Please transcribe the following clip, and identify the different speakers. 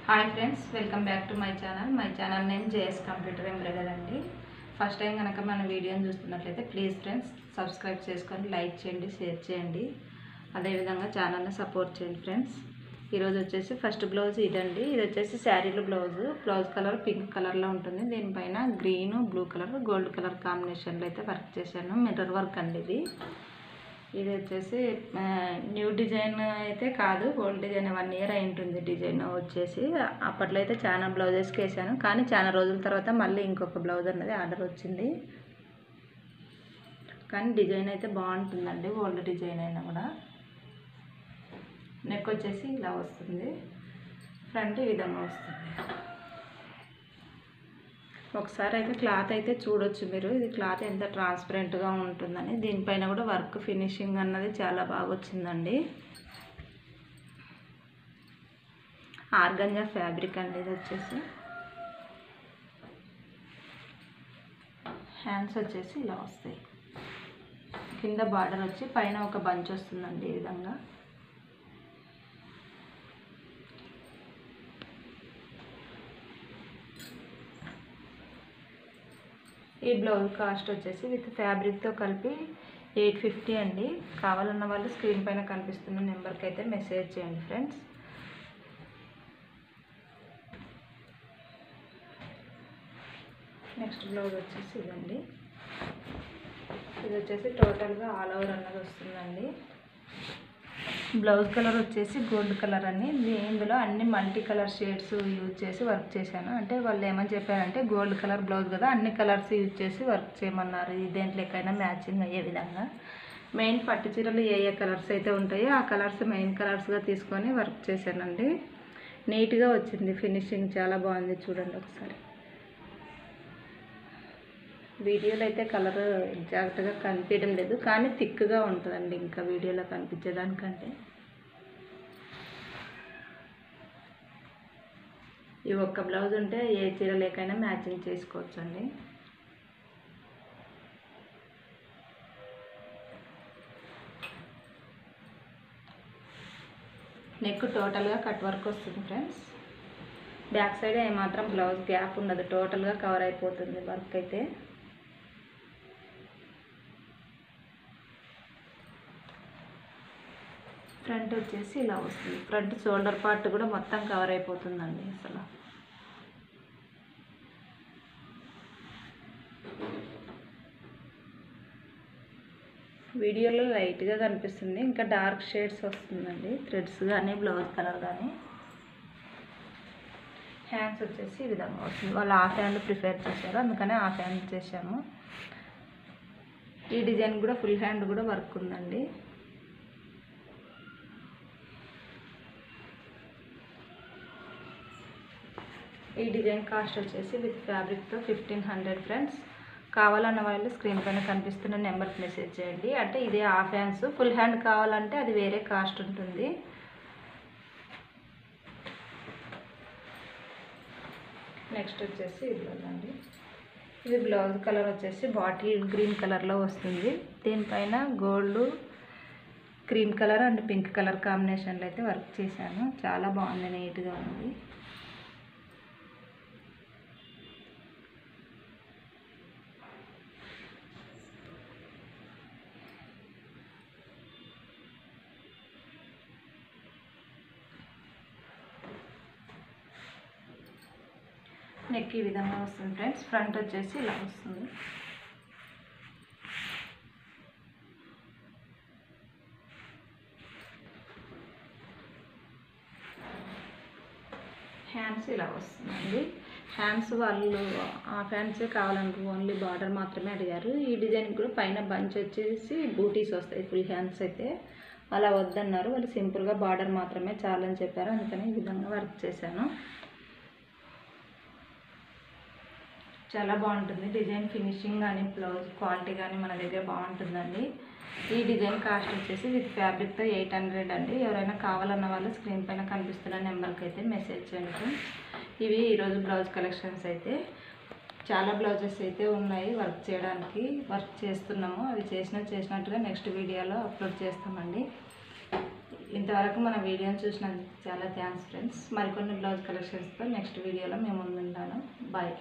Speaker 1: Hi friends, welcome back to my channel name JS computer embroidery అండి. First time కనుక మన వీడియోని చూస్తున్నట్లయితే ప్లీజ్ ఫ్రెండ్స్ సబ్స్క్రైబ్ చేసుకొని లైక్ చేయండి, షేర్ చేయండి, అదేవిధంగా ఛానల్ని సపోర్ట్ చేయండి ఫ్రెండ్స్. ఈరోజు వచ్చేసి ఫస్ట్ బ్లౌజ్ ఇదండి. ఇది వచ్చేసి శారీలో బ్లౌజ్ కలర్ పింక్ కలర్లో ఉంటుంది. దీనిపైన green, blue colour, gold colour కాంబినేషన్లో అయితే వర్క్ చేశాను. మిర్రర్ వర్క్ అండి ఇది వచ్చేసి న్యూ డిజైన్ అయితే కాదు, ఓల్డ్ డిజైన్ 1 year అయి ఉంటుంది. డిజైన్ వచ్చేసి అప్పట్లో అయితే చాలా బ్లౌజెస్కి వేసాను, కానీ చాలా రోజుల తర్వాత మళ్ళీ ఇంకొక బ్లౌజ్ అన్నది ఆర్డర్ వచ్చింది. కానీ డిజైన్ అయితే బాగుంటుందండి, ఓల్డ్ డిజైన్ అయినా కూడా. నెక్ వచ్చేసి ఇలా వస్తుంది, ఫ్రంట్ ఈ విధంగా వస్తుంది. ఒకసారి అయితే క్లాత్ అయితే చూడొచ్చు మీరు, ఇది క్లాత్ ఎంత ట్రాన్స్పరెంట్గా ఉంటుందని. దీనిపైన కూడా వర్క్ ఫినిషింగ్ అన్నది చాలా బాగా వచ్చిందండి. ఆర్గంజా ఫ్యాబ్రిక్ అండి ఇది వచ్చేసి. హ్యాండ్స్ వచ్చేసి ఇలా వస్తాయి, కింద బార్డర్ వచ్చి పైన ఒక బంచ్ వస్తుందండి ఈ విధంగా. ఈ బ్లౌజ్ కాస్ట్ వచ్చేసి విత్ ఫ్యాబ్రిక్తో కలిపి 850 అండి. కావాలన్న వాళ్ళు స్క్రీన్ పైన కనిపిస్తున్న నెంబర్కి అయితే మెసేజ్ చేయండి ఫ్రెండ్స్. నెక్స్ట్ బ్లౌజ్ వచ్చేసి ఇదండి. ఇది వచ్చేసి టోటల్గా ఆల్ ఓవర్ అన్నది వస్తుందండి. బ్లౌజ్ కలర్ వచ్చేసి గోల్డ్ కలర్ అని. ఇందులో అన్ని మల్టీ కలర్ షేడ్స్ యూజ్ చేసి వర్క్ చేశాను. అంటే వాళ్ళు ఏమని చెప్పారంటే గోల్డ్ కలర్ బ్లౌజ్ కదా, అన్ని కలర్స్ యూజ్ చేసి వర్క్ చేయమన్నారు, దేంట్లోకైనా మ్యాచింగ్ అయ్యే విధంగా. మెయిన్ పట్టు చీరలు ఏ కలర్స్ అయితే ఉంటాయో ఆ కలర్స్ మెయిన్ కలర్స్గా తీసుకొని వర్క్ చేశానండి. నీట్గా వచ్చింది, ఫినిషింగ్ చాలా బాగుంది. చూడండి ఒకసారి. వీడియోలో అయితే కలర్ ఎగ్జాక్ట్గా కనిపించడం లేదు, కానీ థిక్గా ఉంటుందండి ఇంకా వీడియోలో కనిపించేదానికంటే. ఈ ఒక్క బ్లౌజ్ ఉంటే ఏ చీరలేకైనా మ్యాచింగ్ చేసుకోవచ్చు అండి. నెక్ టోటల్గా కట్ వర్క్ వస్తుంది ఫ్రెండ్స్. బ్యాక్ సైడ్ ఏమాత్రం బ్లౌజ్ గ్యాప్ ఉండదు, టోటల్గా కవర్ అయిపోతుంది వర్క్ అయితే. ఫ్రంట్ వచ్చేసి ఇలా వస్తుంది. ఫ్రంట్ షోల్డర్ పార్ట్ కూడా మొత్తం కవర్ అయిపోతుందండి. అసలు వీడియోలో లైట్గా కనిపిస్తుంది, ఇంకా డార్క్ షేడ్స్ వస్తుందండి, థ్రెడ్స్ కానీ బ్లౌజ్ కలర్ కానీ. హ్యాండ్స్ వచ్చేసి ఈ విధంగా వస్తుంది. వాళ్ళు హాఫ్ హ్యాండ్ ప్రిఫర్ చేశారు, అందుకనే హాఫ్ హ్యాండ్ చేశాము. ఈ డిజైన్ కూడా ఫుల్ హ్యాండ్ కూడా వర్క్ ఉందండి. ఈ డిజైన్ కాస్ట్ వచ్చేసి విత్ ఫ్యాబ్రిక్తో 1500 ఫ్రెండ్స్. కావాలన్న వాళ్ళు స్క్రీన్ పైన కనిపిస్తున్న నెంబర్కి మెసేజ్ చేయండి. అంటే ఇదే హాఫ్ హ్యాండ్స్, ఫుల్ హ్యాండ్ కావాలంటే అది వేరే కాస్ట్ ఉంటుంది. నెక్స్ట్ వచ్చేసి ఇదిగోండి. ఇది బ్లౌజ్ కలర్ వచ్చేసి బాటిల్ గ్రీన్ కలర్లో వస్తుంది. దీనిపైన gold, cream colour and pink colour కాంబినేషన్లో అయితే వర్క్ చేశాను. చాలా బాగుంది, నీట్గా ఉంది. నెక్ ఈ విధంగా వస్తుంది ఫ్రెండ్స్. ఫ్రంట్ వచ్చేసి ఇలా వస్తుంది. హ్యాండ్స్ ఇలా వస్తుందండి. హ్యాండ్స్ వాళ్ళు హాఫ్ హ్యాండ్సే కావాలనుకో, ఓన్లీ బార్డర్ మాత్రమే అడిగారు. ఈ డిజైన్ కూడా పైన బంచ్ వచ్చేసి బూటీస్ వస్తాయి. ఫుల్ హ్యాండ్స్ అయితే అలా వద్దన్నారు, వాళ్ళు సింపుల్గా బార్డర్ మాత్రమే చాలని చెప్పారు, అందుకని ఈ విధంగా వర్క్ చేశాను. చాలా బాగుంటుంది డిజైన్, ఫినిషింగ్ కానీ బ్లౌజ్ క్వాలిటీ కానీ మన దగ్గర బాగుంటుందండి. ఈ డిజైన్ కాస్ట్ వచ్చేసి విత్ ఫ్యాబ్రిక్తో 800 అండి. ఎవరైనా కావాలన్న వాళ్ళు స్క్రీన్ పైన కనిపిస్తున్న నెంబర్కి అయితే మెసేజ్ చేయండి. ఇవి ఈరోజు బ్లౌజ్ కలెక్షన్స్ అయితే. చాలా బ్లౌజెస్ అయితే ఉన్నాయి వర్క్ చేయడానికి, వర్క్ చేస్తున్నాము. అవి చేసినట్టుగా నెక్స్ట్ వీడియోలో అప్లోడ్ చేస్తామండి. ఇంతవరకు మన వీడియోని చూసినందుకు చాలా థ్యాంక్స్ ఫ్రెండ్స్. మరికొన్ని బ్లౌజ్ కలెక్షన్స్తో నెక్స్ట్ వీడియోలో మేము ముందుంటాను. బాయ్.